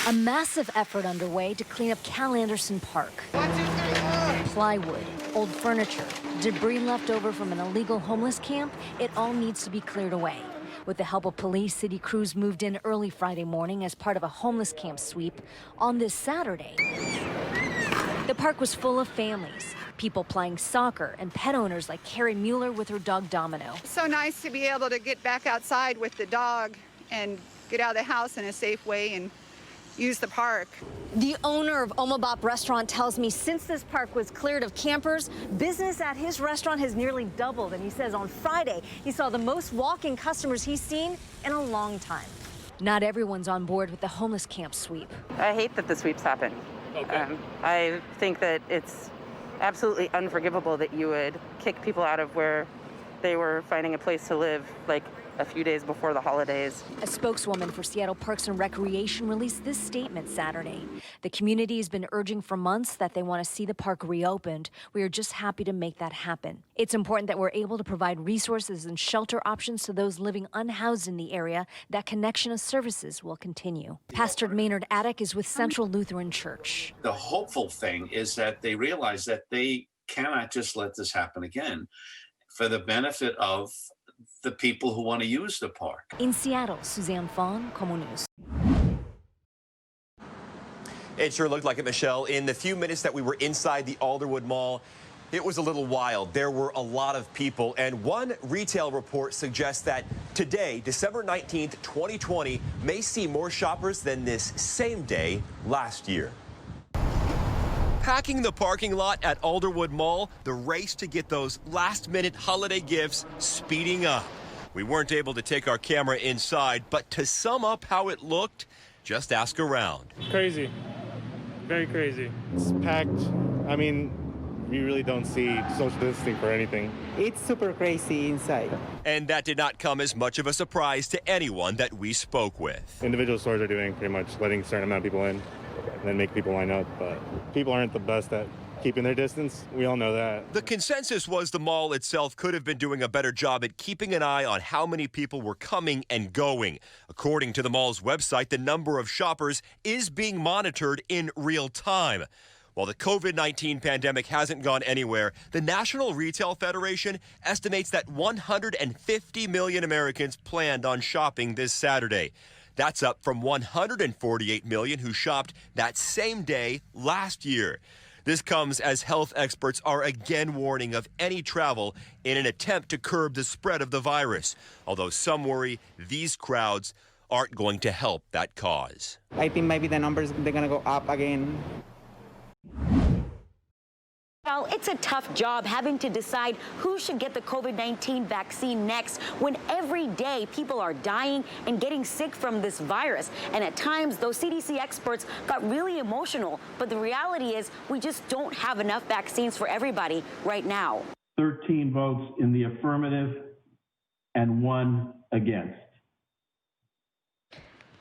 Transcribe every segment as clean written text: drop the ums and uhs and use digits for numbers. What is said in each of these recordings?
A massive effort underway to clean up Cal Anderson Park. 1, 2, 3, 4. Plywood, old furniture, debris left over from an illegal homeless camp, it all needs to be cleared away. With the help of police, city crews moved in early Friday morning as part of a homeless camp sweep. On this Saturday, the park was full of families, people playing soccer, and pet owners like Carrie Mueller with her dog Domino. So nice to be able to get back outside with the dog and get out of the house in a safe way and use the park. The owner of Omabop Restaurant tells me since this park was cleared of campers, business at his restaurant has nearly doubled. And he says on Friday, he saw the most walk-in customers he's seen in a long time. Not everyone's on board with the homeless camp sweep. I hate that the sweeps happen. Okay. I think that it's absolutely unforgivable that you would kick people out of where they were finding a place to live, like a few days before the holidays. A spokeswoman for Seattle Parks and Recreation released this statement Saturday. The community has been urging for months that they want to see the park reopened. We are just happy to make that happen. It's important that we're able to provide resources and shelter options to those living unhoused in the area. That connection of services will continue. Pastor Maynard Attic is with Central Lutheran Church. The hopeful thing is that they realize that they cannot just let this happen again for the benefit of the people who want to use the park. In Seattle, Suzanne Fawn, KOMO News. It sure looked like it, Michelle. In the few minutes that we were inside the Alderwood Mall, it was a little wild. There were a lot of people, and one retail report suggests that today, December 19th, 2020, may see more shoppers than this same day last year. Packing the parking lot at Alderwood Mall, the race to get those last-minute holiday gifts speeding up. We weren't able to take our camera inside, but to sum up how it looked, just ask around. Crazy. Very crazy. It's packed. I mean, we really don't see social distancing for anything. It's super crazy inside. And that did not come as much of a surprise to anyone that we spoke with. Individual stores are doing pretty much letting a certain amount of people in and then make people line up, but people aren't the best at keeping their distance. We all know that. The consensus was the mall itself could have been doing a better job at keeping an eye on how many people were coming and going. According to the mall's website, the number of shoppers is being monitored in real time. While the COVID-19 pandemic hasn't gone anywhere, the National Retail Federation estimates that 150 million Americans planned on shopping this Saturday. That's up from 148 million who shopped that same day last year. This comes as health experts are again warning of any travel in an attempt to curb the spread of the virus, although some worry these crowds aren't going to help that cause. I think maybe the numbers, they're going to go up again. Well, it's a tough job having to decide who should get the COVID-19 vaccine next when every day people are dying and getting sick from this virus. And at times, those CDC experts got really emotional. But the reality is we just don't have enough vaccines for everybody right now. 13 votes in the affirmative and 1 against.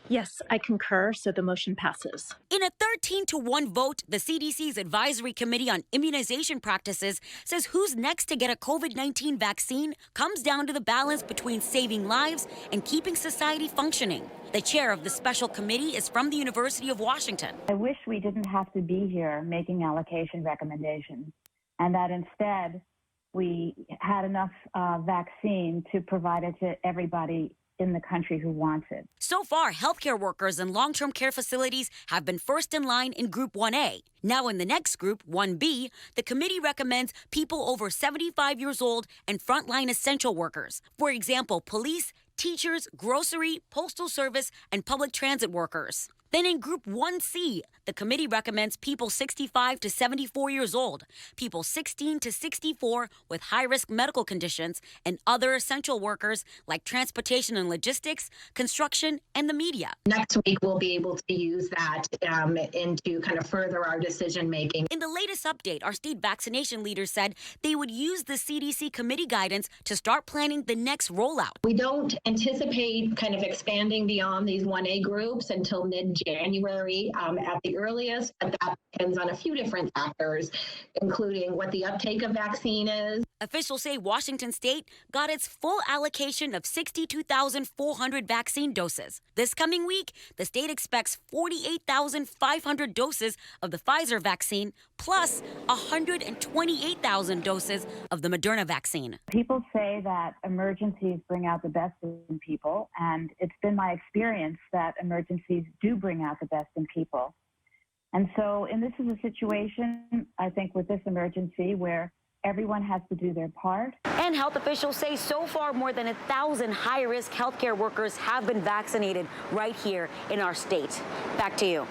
Yes, I concur, so the motion passes. In a 13-to-1 vote, the CDC's Advisory Committee on Immunization Practices says who's next to get a COVID-19 vaccine comes down to the balance between saving lives and keeping society functioning. The chair of the special committee is from the University of Washington. I wish we didn't have to be here making allocation recommendations, and that instead we had enough vaccine to provide it to everybody in the country who wants it. So far, healthcare workers and long-term care facilities have been first in line in Group 1A. Now in the next group, 1B, the committee recommends people over 75 years old and frontline essential workers. For example, police, teachers, grocery, postal service, and public transit workers. Then in Group 1C, the committee recommends people 65 to 74 years old, people 16 to 64 with high-risk medical conditions, and other essential workers like transportation and logistics, construction, and the media. Next week, we'll be able to use that into kind of further our decision-making. In the latest update, our state vaccination leaders said they would use the CDC committee guidance to start planning the next rollout. We don't anticipate kind of expanding beyond these 1A groups until mid-January at the earliest, but that depends on a few different factors, including what the uptake of vaccine is. Officials say Washington state got its full allocation of 62,400 vaccine doses. This coming week, the state expects 48,500 doses of the Pfizer vaccine, plus 128,000 doses of the Moderna vaccine. People say that emergencies bring out the best in people, and it's been my experience that emergencies do bring out the best in people. And so, and this is a situation, I think, with this emergency where everyone has to do their part. And health officials say so far more than 1,000 high-risk healthcare workers have been vaccinated right here in our state. Back to you.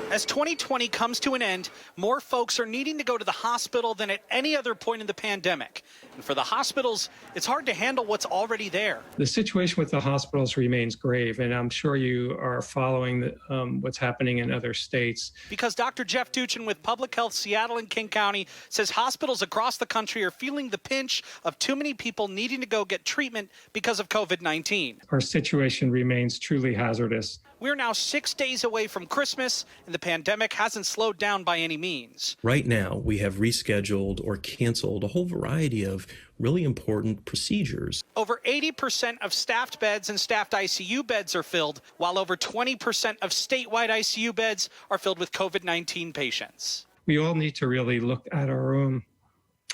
As 2020 comes to an end, more folks are needing to go to the hospital than at any other point in the pandemic. And for the hospitals, it's hard to handle what's already there. The situation with the hospitals remains grave, and I'm sure you are following what's happening in other states. Because Dr. Jeff Duchin with Public Health Seattle and King County says hospitals across the country are feeling the pinch of too many people needing to go get treatment because of COVID-19. Our situation remains truly hazardous. We're now 6 days away from Christmas, and the pandemic hasn't slowed down by any means. Right now, we have rescheduled or canceled a whole variety of really important procedures. Over 80% of staffed beds and staffed ICU beds are filled, while over 20% of statewide ICU beds are filled with COVID-19 patients. We all need to really look at our own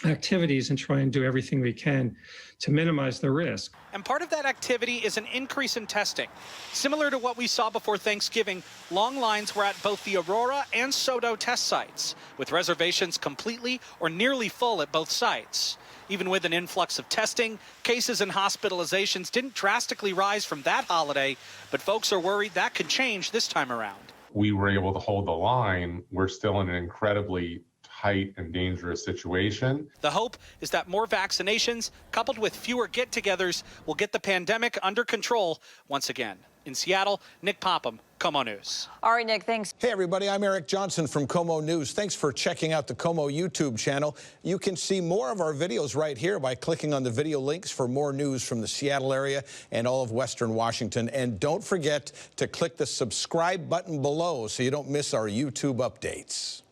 activities and try and do everything we can to minimize the risk. And part of that activity is an increase in testing. Similar to what we saw before Thanksgiving, long lines were at both the Aurora and Soto test sites, with reservations completely or nearly full at both sites. Even with an influx of testing, cases and hospitalizations didn't drastically rise from that holiday, but folks are worried that could change this time around. We were able to hold the line. We're still in an incredibly tight and dangerous situation. The hope is that more vaccinations, coupled with fewer get-togethers, will get the pandemic under control once again. In Seattle, Nick Popham, KOMO News. All right, Nick, thanks. Hey, everybody, I'm Eric Johnson from KOMO News. Thanks for checking out the KOMO YouTube channel. You can see more of our videos right here by clicking on the video links for more news from the Seattle area and all of Western Washington. And don't forget to click the subscribe button below so you don't miss our YouTube updates.